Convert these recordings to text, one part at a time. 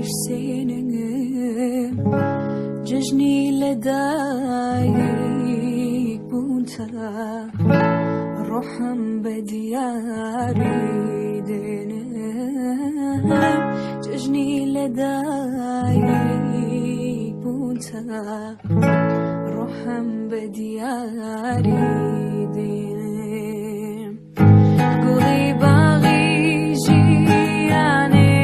senin ججني لدايك بونتا روحم بدياري دينم ججني لدايك بونتا روحم بدياري دينم قولي باغي جياني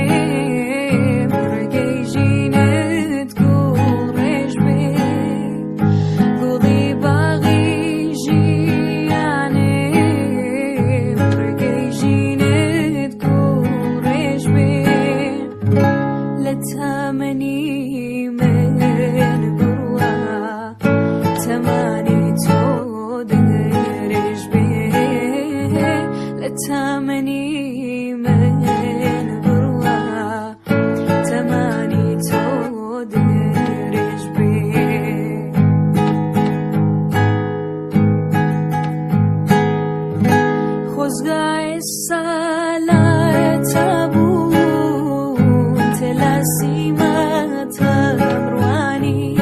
برقي جيني تقول ريش بيك قولي باغي جياني برقي جيني تقول ريش بيك لتامني من قروة تماني تودرش بيك لتامني من قروة تماني تودرش بيك خزقاي السالة تابون تلاسيمة تبرواني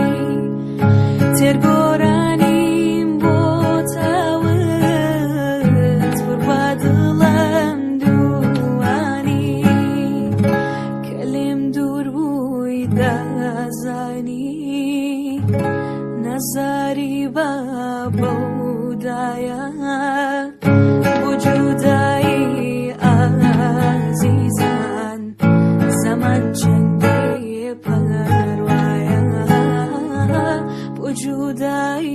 ترقوراني مبوتاوت بربادلم دواني كلم دور بوي دازاني نزاري بابا ودايا وجوداي عزيزان زمان چنده پروایا وجوداي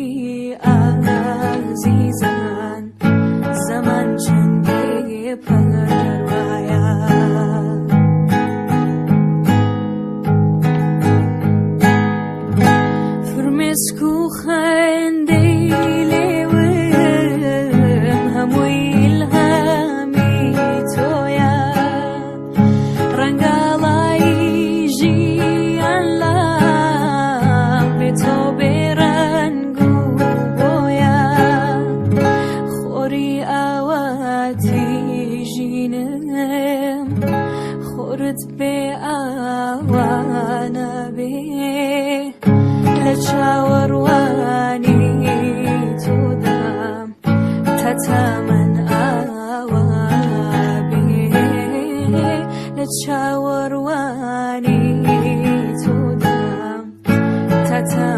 عزيزان زمان چنده پروایا فرمسكو خندي لوين هموي الهامي تويا رنگالاي جيان لا بتو برنگو بويا خوري آواتي جينم خورت بآوانا بيه لچاورواني تودم تتمن آوابي لچاورواني تودم تتمن